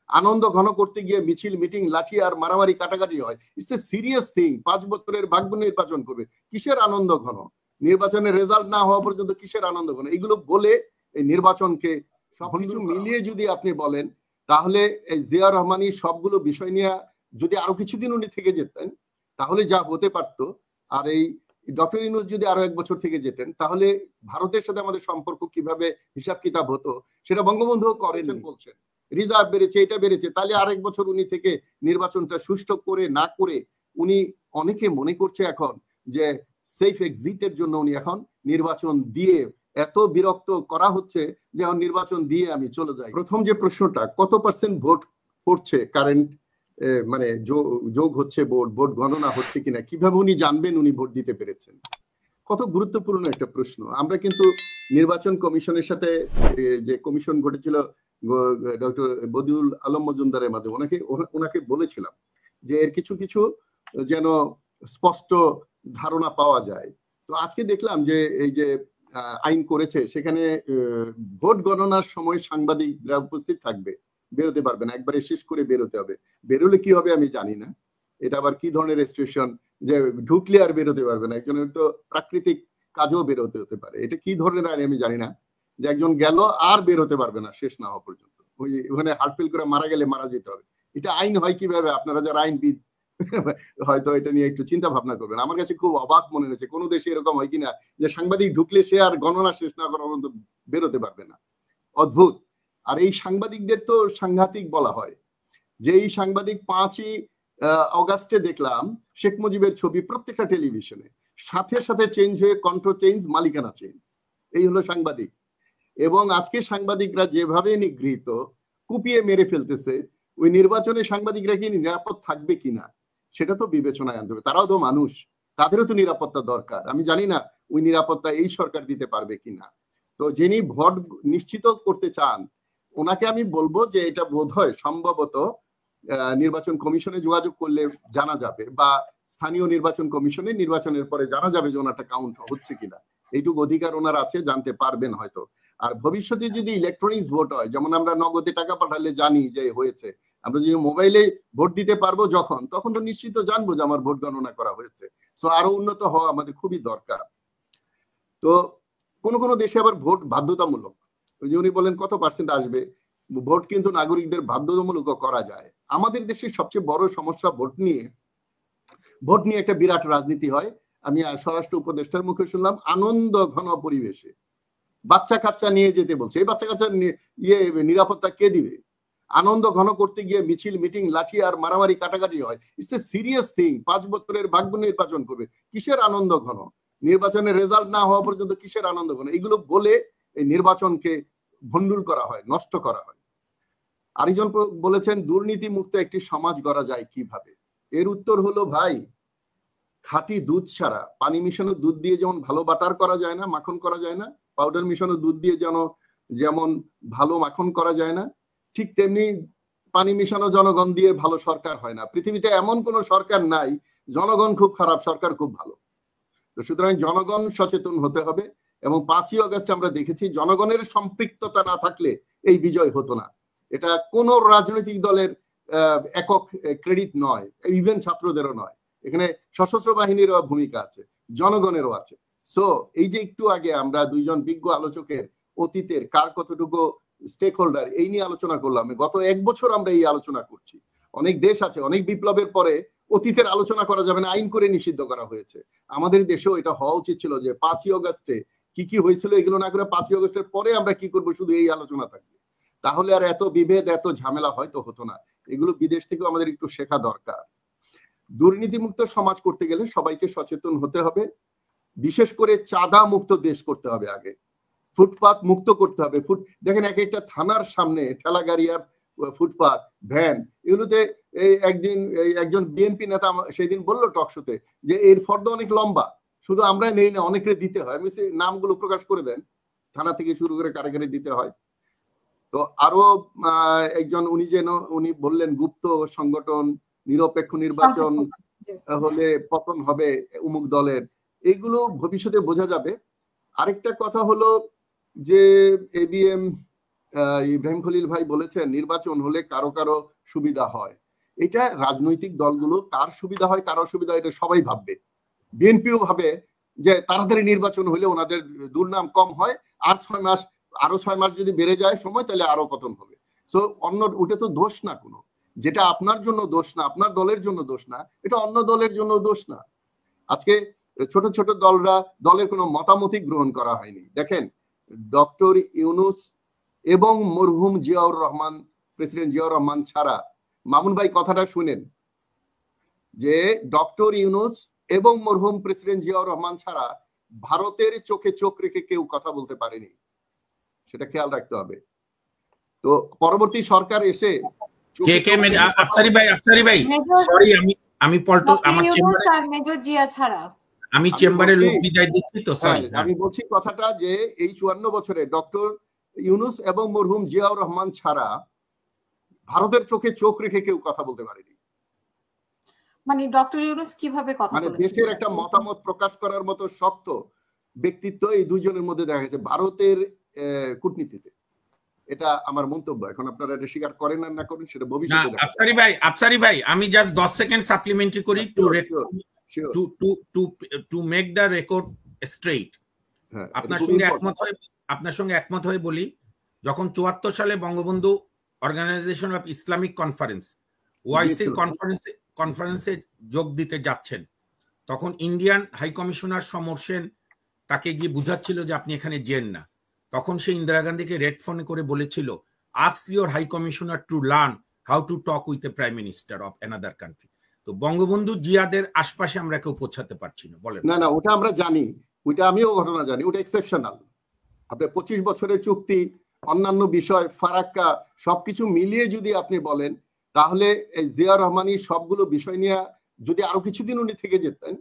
আনন্দ ঘন করতে গিয়ে মিছিল মিটিং লাঠি আর মারামারি কাটাকাটি হয়। It's a serious thing. 5 বছরের ভাগ্য নির্বাচন করবে, কিসের আনন্দ ঘন? নির্বাচনের রেজাল্ট না হওয়া পর্যন্ত কিসের আনন্দ ঘন? এগুলো বলে এই নির্বাচনকে সবকিছু মিলিয়ে যদি আপনি বলেন, তাহলে এই জিয়া রহমানি সবগুলো বিষয় নিয়ে যদি আরো কিছুদিন উনি থেকে যেতেন, তাহলে যা হতে পারত, আর এই ডক্টর ইউনূস যদি আরো 1 বছর থেকে যেতেন, তাহলে ভারতের সাথে আমাদের সম্পর্ক কিভাবে হিসাব কিতাব হতো সেটা বঙ্গবন্ধু করেন বলছেন। রিজার্ভ বেড়েছে, এটা বেড়েছে, তাহলে আরেক বছর উনি থেকে নির্বাচনটা সুষ্ঠু করে না করে উনি, অনেকে মনে করছে এখন যে সেফ এক্সিটের জন্য উনি এখন নির্বাচন দিয়ে এত বিরক্ত করা হচ্ছে যে এখন নির্বাচন দিয়ে আমি চলে যাই। প্রথম যে প্রশ্নটা, কত পার্সেন্ট ভোট পড়ছে কারেন্ট, মানে যোগ হচ্ছে ভোট গণনা হচ্ছে কিনা, কিভাবে উনি জানবেন উনি ভোট দিতে পেরেছেন? কত গুরুত্বপূর্ণ একটা প্রশ্ন। আমরা কিন্তু নির্বাচন কমিশনের সাথে যে কমিশন ঘটেছিল ডক্টর বদিউল আলম মজুমদারের মাধ্যমে ওনাকে বলেছিলাম যে এর কিছু কিছু যেন স্পষ্ট ধারণা পাওয়া যায়। তো আজকে দেখলাম যে এই যে আইন করেছে, সেখানে ভোট গণনার সময় সাংবাদিকরা উপস্থিত থাকবে, বেরোতে পারবে না, একবারে শেষ করে বেরোতে হবে। বেরোলে কি হবে আমি জানি না, এটা আবার কি ধরনের রেস্ট্রিকশন যে ঢুকলে আর বেরোতে পারবে না। একজনের তো প্রাকৃতিক কাজও বেরোতে হতে পারে, এটা কি ধরনের আইন আমি জানি না, যে একজন গেল আর বের হতে পারবে না শেষ না হওয়া পর্যন্ত, ওই ওখানে হার্টফেল করে মারা গেলে মারা যেতে হবে। এটা আইন হয় কিভাবে? আপনারা যারা আইনবিদ হয়তো এটা নিয়ে একটু চিন্তা ভাবনা করবেন। আমার কাছে খুব অবাক মনে হয়েছে, কোনো দেশে এরকম হয় কিনা যে সাংবাদিক ঢুকলে সে আর গণনা শেষ না করা পর্যন্ত বেরোতে পারবে না। অদ্ভুত। আর এই সাংবাদিকদের তো সাংঘাতিক বলা হয়, যে এই সাংবাদিক 5ই অগাস্টে দেখলাম শেখ মুজিবের ছবি প্রত্যেকটা টেলিভিশনে, সাথে সাথে চেঞ্জ হয়ে কন্ট্রো চেঞ্জ, মালিকানা চেঞ্জ। এই হলো সাংবাদিক। এবং আজকে সাংবাদিকরা যেভাবে নিগৃহীত, কুপিয়ে মেরে ফেলতেছে, ওই নির্বাচনে সাংবাদিকরা কি নিরাপদ থাকবে কিনা সেটা তো বিবেচনায় আনতে হবে। তারাও তো মানুষ, তাদেরও তো নিরাপত্তা দরকার। আমি জানি না ওই নিরাপত্তা এই সরকার দিতে পারবে কিনা। তো যিনি ভোট নিশ্চিত করতে চান, ওনাকে আমি বলবো যে এটা বোধহয় সম্ভবত নির্বাচন কমিশনে যোগাযোগ করলে জানা যাবে, বা স্থানীয় নির্বাচন কমিশনে নির্বাচনের পরে জানা যাবে যে ওনারটা কাউন্ট হচ্ছে কিনা। এইটুকু অধিকার ওনার আছে, জানতে পারবেন হয়তো। আর ভবিষ্যতে যদি ইলেকট্রনিক্স ভোট হয়, যেমন আমরা নগদে টাকা পাঠালে জানি যে হয়েছে, আমরা যদি মোবাইলে ভোট দিতে পারবো যখন, তখন তো নিশ্চিত জানবো যে আমার ভোট গণনা করা হয়েছে। সো আরো উন্নত হওয়া আমাদের খুবই দরকার। তো কোন কোন দেশে আবার ভোট বাধ্যতামূলক। ওই যে উনি বলেন কত পার্সেন্ট আসবে, ভোট কিন্তু নাগরিকদের বাধ্যতামূলক করা যায়। আমাদের দেশের সবচেয়ে বড় সমস্যা ভোট নিয়ে একটা বিরাট রাজনীতি হয়। আমি স্বরাষ্ট্র উপদেষ্টার মুখে শুনলাম আনন্দ ঘন পরিবেশে বাচ্চা কাচ্চা নিয়ে যেতে বলছে। এই বাচ্চা কাচ্চা নিরাপত্তা কে দিবে? আনন্দ ঘন করতে গিয়ে মিছিল মিটিং লাঠি আর মারামারি কাটাকাটি হয়। It's a serious thing. 5 বছরের ভাগ্য নির্বাচন করবে, কিসের আনন্দ ঘন? নির্বাচনের রেজাল্ট না হওয়া পর্যন্ত কিসের আনন্দ ঘন? এগুলো বলে এই নির্বাচনকে ভণ্ডুল করা হয়, নষ্ট করা হয়। আরেকজন বলেছেন দুর্নীতি মুক্ত একটি সমাজ গড়া যায় কিভাবে? এর উত্তর হলো ভাই, খাঁটি দুধ ছাড়া, পানি মিশানো দুধ দিয়ে যেমন ভালো বাটার করা যায় না, মাখন করা যায় না, পাউডার মিশানো দুধ দিয়ে যেমন ভালো মাখন করা যায় না, ঠিক তেমনি পানি মিশানো জনগণ দিয়ে ভালো সরকার হয় না। পৃথিবীতে এমন কোন সরকার নাই জনগণ খুব খারাপ, সরকার খুব ভালো। তো সুতরাং জনগণ সচেতন হতে হবে। এবং 5ই অগস্ট আমরা দেখেছি জনগণের সম্পৃক্ততা না থাকলে এই বিজয় হতো না। এটা কোন রাজনৈতিক দলের একক ক্রেডিট নয়, ইভেন ছাত্রদেরও নয়। এখানে সশস্ত্র বাহিনীরও ভূমিকা আছে, জনগণেরও আছে। সো এই যে একটু আগে আমরা দুইজন বিজ্ঞ আলোচকের অতীতের কার কতটুকু স্টেক হোল্ডার এই নিয়ে আলোচনা করলাম। গত 1 বছর আমরা এই আলোচনা করছি। অনেক দেশ আছে, অনেক বিপ্লবের পরে অতীতের আলোচনা করা যাবে না, আইন করে নিষিদ্ধ করা হয়েছে। আমাদের দেশেও এটা হওয়া উচিত ছিল যে 5ই অগস্টে কি কি হয়েছিল এগুলো না করে 5ই অগস্টের পরে আমরা কি করবো শুধু এই আলোচনা থাকবে। তাহলে আর এত বিভেদ, এত ঝামেলা হয়তো হতো না। এগুলো বিদেশ থেকেও আমাদের একটু শেখা দরকার। দুর্নীতিমুক্ত সমাজ করতে গেলে সবাইকে সচেতন হতে হবে। বিশেষ করে চাঁদা মুক্ত দেশ করতে হবে আগে, ফুটপাত মুক্ত করতে হবে। দেখেন এক একটা থানার সামনে ঠেলা গাড়ি আর ফুটপাত, ভ্যান, এগুলোতে একজন বিএনপি নেতা সেদিন বললো টকশোতে যে এর ফর্দ অনেক লম্বা, শুধু আমরা নেই না, অনেকে দিতে হয়। আমি নামগুলো প্রকাশ করে দেন, থানা থেকে শুরু করে কারাগারে দিতে হয়। তো আরো একজন উনি বললেন গুপ্ত সংগঠন, নিরপেক্ষ নির্বাচন হলে পতন হবে অমুক দলের। এইগুলো ভবিষ্যতে বোঝা যাবে। আরেকটা কথা হলো যে এবিএম ইব্রাহিম খলিল ভাই বলেছেন নির্বাচন হলে কারো কারো সুবিধা হয়, এটা রাজনৈতিক দলগুলো কার সুবিধা হয় কারো সুবিধা এটা সবাই ভাববে। বিএনপিও ভাবে যে তাড়াতাড়ি নির্বাচন হলে ওনাদের দুর্নাম কম হয়, আর 6 মাস, আরো 6 মাস যদি বেড়ে যায় সময় তাহলে আরো পতন হবে। সো অন্য ওটা তো দোষ না, কোনো যেটা আপনার জন্য দোষ না, আপনার দলের জন্য দোষ না, এটা অন্য দলের জন্য দোষ না। আজকে ছোট ছোট দলরা, দলের কোনো মতামতই গ্রহণ করা হয়নি। দেখেন ডক্টর ইউনূস এবং মরহুম জিয়াউর রহমান, প্রেসিডেন্ট জিয়াউর রহমান ছাড়া, মামুন ভাই কথাটা শুনেন, যে ডক্টর ইউনূস এবং মরহুম প্রেসিডেন্ট জিয়াউর রহমান ছাড়া ভারতের চোখে চোখ রেখে কেউ কথা বলতে পারেনি, সেটা খেয়াল রাখতে হবে। তো পরবর্তী সরকার এসে আফসারি ভাই সরি, আমি পল্টন আমার চেম্বারে মেজর জিয়া ছাড়া আমি চেম্বারে লোক বিদায় দিচ্ছি, তো সরি আমি বলছি কথাটা যে এই 54 বছরে ডক্টর ইউনূস এবং মরহুম জিয়াউর রহমান ছাড়া ভারতের চোখে চোখ রেখে কেউ কথা বলতে পারেনি। মানে ডক্টর ইউনূস কিভাবে কথা বলেছেন, দেশের একটা মতামত প্রকাশ করার মতো শক্ত ব্যক্তিত্ব এই দুইজনের মধ্যে দেখা গেছে ভারতের কূটনীতিতে। এটা আমার মন্তব্য। এখন আপনারা এটা স্বীকার করেন আর না করেন সেটা ভবিষ্যতে দেখা যাবে। আফসারি ভাই আমি জাস্ট 10 সেকেন্ড সাপ্লিমেন্টারি করি to make the record straight. আপনার সঙ্গে একমত হয়ে বলি, যখন 74 সালে Bangabandhu organisation of Islamic conference ওআইসির কনফারেন্সে যোগ দিতে যাচ্ছেন, তখন Indian high commissioner Samar Sen তাকে গিয়ে বুঝাচ্ছিল যে আপনি এখানে যেন না। তখন সে ইন্দিরা গান্ধীকে রেড ফোন করে বলেছিল, ask your high commissioner to learn how to talk with a prime minister of another country. তো বঙ্গবন্ধু জিয়াদের আশপাশে আমরা কেউ পৌঁছাতে পারছি না, বলেন। না ওটা আমরা জানি, ওইটা আমিও ঘটনা জানি, ওটা এক্সেপশনাল। আপনি 25 বছরের চুক্তি, অন্যান্য বিষয়, ফারাক্কা সবকিছু মিলিয়ে যদি আপনি বলেন, তাহলে জিয়া রহমানি সবগুলো বিষয় নিয়ে যদি আরো কিছুদিন উনি থেকে যেতেন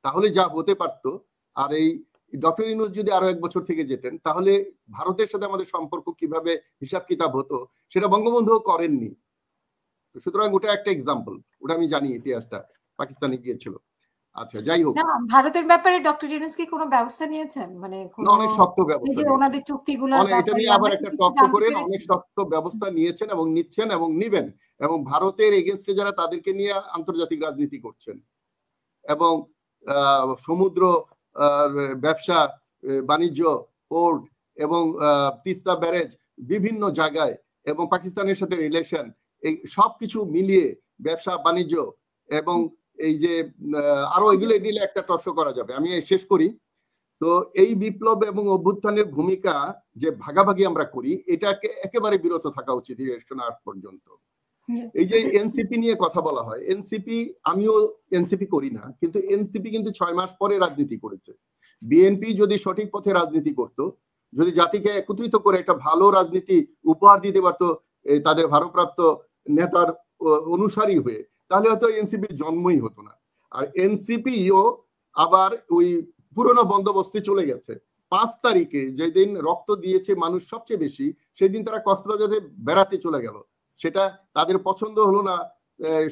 তাহলে যা হতে পারতো, আর এই ডক্টর ইউনূস যদি আরো 1 বছর থেকে যেতেন তাহলে ভারতের সাথে আমাদের সম্পর্ক কিভাবে হিসাব কিতাব হতো সেটা বঙ্গবন্ধু করেননি। সুতরাং ওটা একটা এক্সাম্পল, ওটা আমি জানি ইতিহাসটা, পাকিস্তানে গিয়েছিল। আচ্ছা যাই হোক, ভারতের ব্যাপারে ডক্টর ইউনূস কি কোনো ব্যবস্থা নিয়েছেন? মানে অনেক শক্ত ব্যবস্থা, যে ওনাদের চুক্তিগুলো, এটা নিয়ে আবার একটা টক করেন, অনেক শক্ত ব্যবস্থা নিয়েছেন এবং নিচ্ছেন এবং নিবেন, এবং ভারতের এগেইনস্টে যারা তাদেরকে নিয়ে আন্তর্জাতিক রাজনীতি করছেন, এবং সমুদ্র ব্যবসা, বাণিজ্য, পোর্ট এবং তিস্তা ব্যারেজ, বিভিন্ন জায়গায়, এবং পাকিস্তানের সাথে রিলেশন, এই সবকিছু মিলিয়ে ব্যবসা বাণিজ্য, এবং এই যে আরো এগুলো নিলে একটা টর্চ করা যাবে। আমি শেষ করি। তো এই বিপ্লব এবং অভ্যুত্থানের ভূমিকা যে ভাগাভাগি আমরা করি, এটাকে একেবারে বিরত থাকা উচিত ইলেকশন আগ পর্যন্ত। এই যে এনসিপি নিয়ে কথা বলা হয়, এনসিপি, আমিও এনসিপি করি না, কিন্তু এনসিপি কিন্তু 6 মাস পরে রাজনীতি করেছে। বিএনপি যদি সঠিক পথে রাজনীতি করত, যদি জাতিকে একত্রিত করে একটা ভালো রাজনীতি উপহার দিতে পারতো তাদের ভারপ্রাপ্ত নেতার অনুসারী হয়ে, তাহলে হয়তো এনসিপির জন্মই হতো না। আর এনসিপিও আবার ওই পুরনো বন্দোবস্তে চলে গেছে। 5 তারিখে যেদিন রক্ত দিয়েছে মানুষ সবচেয়ে বেশি, সেদিন তারা কক্সবাজারে বেড়াতে চলে গেল। সেটা তাদের পছন্দ হলো না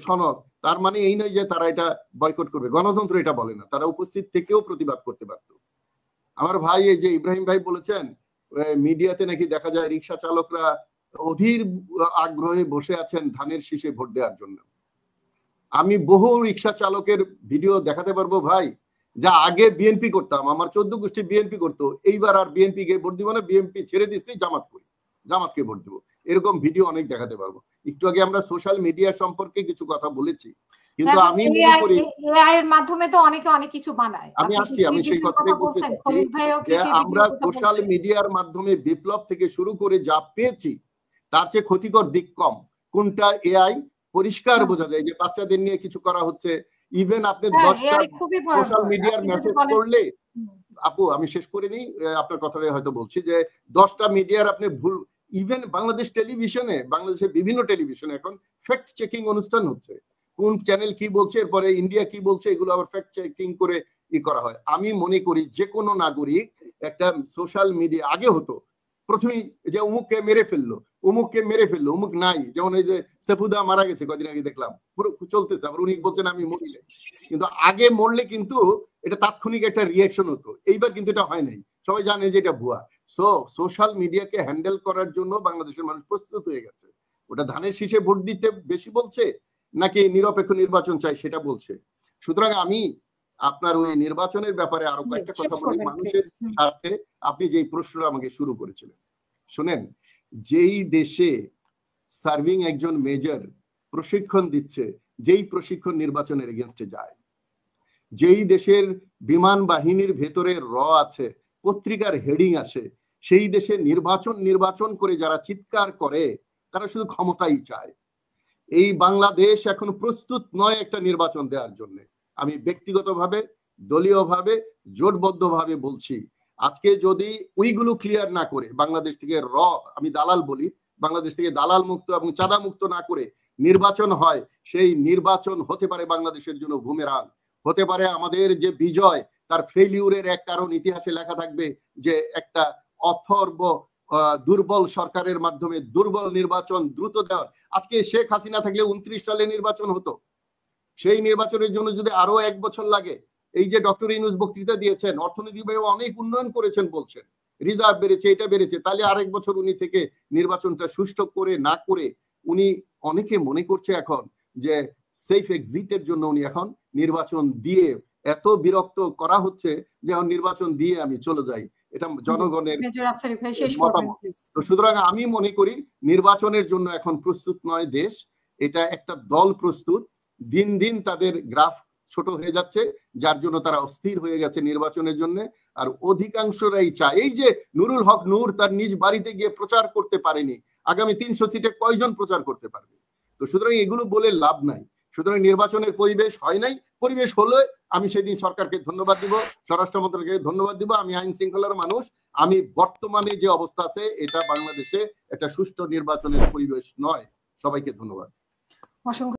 সনদ, তার মানে এই নয় যে তারা এটা বয়কট করবে। গণতন্ত্র এটা বলে না, তারা উপস্থিত থেকেও প্রতিবাদ করতে পারত। আমার ভাই এই যে ইব্রাহিম ভাই বলেছেন মিডিয়াতে নাকি দেখা যায় রিক্সা চালকরা অধীর আগ্রহে বসে আছেন ধানের শীষে ভোট দেওয়ার জন্য। আমি বহু রিক্সা চালকের ভিডিও দেখাতে পারবো ভাই, যা আগে বিএনপি করতাম, আমার 14 গোষ্ঠী বিএনপি করতো, এইবার আর বিএনপি কে ভোট দিব না, বিএনপি ছেড়ে দিচ্ছি, জামাত করি, জামাতকে ভোট দিব, এরকম ভিডিও অনেক দেখাতে পারবো। একটু আগে আমরা সোশ্যাল মিডিয়া সম্পর্কে কিছু কথা বলেছি, কিন্তু আমি মনে করি এআই এর মাধ্যমে তো অনেকে অনেক কিছু বানায়। আমি সেই কথাটাই বলতে চাই, আমরা সোশ্যাল মিডিয়ার মাধ্যমে বিপ্লব থেকে শুরু করে যা পেয়েছি তার চেয়ে ক্ষতিকর দিক কম। কোনটা এআই পরিষ্কার বোঝা যায় যে বাচ্চাদের নিয়ে কিছু করা হচ্ছে। ইভেন আপনি 10টা সোশ্যাল মিডিয়ার মেসেজ করলে, আপু আমি শেষ করে নিই, আপনার কথাটাই হয়তো বলছি, যে 10টা মিডিয়ার আপনি ভুল, ইভেন বাংলাদেশ টেলিভিশনে, বাংলাদেশের বিভিন্ন টেলিভিশনে এখন ফ্যাক্ট চেকিং অনুষ্ঠান হচ্ছে, কোন চ্যানেল কি বলছে, এরপরে ইন্ডিয়া কি বলছে, এগুলো আবার ফ্যাক্ট চেকিং করে করা হয়। আমি মনে করি যে কোনো নাগরিক একটা সোশ্যাল মিডিয়া, আগে হতো প্রথমেই যে অমুককে মেরে ফেললো, অমুককে মেরে ফেললো, অমুক নাই, যেমন এই যে সেফুদা মারা গেছে কদিন আগে দেখলাম, পুরো চলতেছে, আবার উনি বলছেন আমি মরি নাই। কিন্তু আগে মরলে কিন্তু এটা তাৎক্ষণিক একটা রিয়াকশন হতো, এইবার কিন্তু এটা হয় নাই, সবাই জানে যে এটা ভুয়া। সো সোশ্যাল মিডিয়াকে হ্যান্ডেল করার জন্য বাংলাদেশের মানুষ প্রস্তুত হয়ে গেছে। ওটা ধানের শীষে ভোট দিতে বেশি বলছে নাকি নিরপেক্ষ নির্বাচন চাই সেটা বলছে। সুতরাং আমি আপনার ওই নির্বাচনের ব্যাপারে আরো কয়েকটা কথা বলি মানুষের স্বার্থে। আপনি যেই প্রশ্নটা আমাকে শুরু করেছিলেন, শুনেন, যেই দেশে সার্ভিং একজন মেজর প্রশিক্ষণ দিচ্ছে, যেই প্রশিক্ষণ নির্বাচনের এগেনস্টে যায়, যেই দেশের বিমান বাহিনীর ভেতরে আছে, পত্রিকার হেডিং আসে, সেই দেশে নির্বাচন করে যারা চিৎকার করে তারা শুধু ক্ষমতাই চায়। এই বাংলাদেশ এখন প্রস্তুত নয় একটা নির্বাচন দেওয়ার জন্য। আমি ব্যক্তিগতভাবে, দলীয়ভাবে, জোটবদ্ধভাবে বলছি, আজকে যদি ওইগুলো ক্লিয়ার না করে বাংলাদেশ থেকে আমি দালাল বলি, বাংলাদেশ থেকে দালাল মুক্ত এবং চাঁদা মুক্ত না করে নির্বাচন হয়, সেই নির্বাচন হতে পারে বাংলাদেশের জন্য বুমেরাং, হতে পারে আমাদের যে বিজয় তার ফেলিউরের এক কারণ ইতিহাসে লেখা থাকবে যে একটা অথর্ব দুর্বল সরকারের মাধ্যমে দুর্বল নির্বাচন দ্রুত দেওয়ার। আজকে শেখ হাসিনা থাকলে 29 সালে নির্বাচন হতো, সেই নির্বাচনের জন্য যদি আরো 1 বছর লাগে, এই যে ডক্টর ইউনূস বক্তৃতা দিয়েছেন অর্থনৈতিকভাবে অনেক উন্নয়ন করেছেন বলছেন, রিজার্ভ বেড়েছে, এটা বেড়েছে, তাহলে আরেক বছর উনি থেকে নির্বাচনটা সুষ্ঠু করে না করে উনি, অনেকে মনে করছে এখন যে সেফ এক্সিটের জন্য উনি এখন নির্বাচন দিয়ে এত বিরক্ত করা হচ্ছে যে নির্বাচন দিয়ে আমি চলে যাই। এটা জনগণের মতামত। তো সুতরাং আমি মনে করি নির্বাচনের জন্য এখন প্রস্তুত নয় দেশ, এটা একটা দল প্রস্তুত। দিন দিন তাদের গ্রাফ ছোট হয়ে যাচ্ছে, যার জন্য তারা অস্থির হয়ে গেছে নির্বাচনের জন্য। আর অধিকাংশরাই চায়, এই যে নুরুল হক নূর তার নিজ বাড়িতে গিয়ে প্রচার করতে পারেনি, আগামী 300 সিটে কয়জন প্রচার করতে পারবে? তো সুতরাং এগুলো বলে লাভ নাই। সুতরাং নির্বাচনের পরিবেশ হয় নাই, পরিবেশ হলে আমি সেদিন সরকারকে ধন্যবাদ দিব, স্বরাষ্ট্র মন্ত্রণালয়কে ধন্যবাদ দিব। আমি আইন শৃঙ্খলার মানুষ, আমি বর্তমানে যে অবস্থা আছে এটা বাংলাদেশে একটা সুষ্ঠু নির্বাচনের পরিবেশ নয়। সবাইকে ধন্যবাদ। অসংখ্য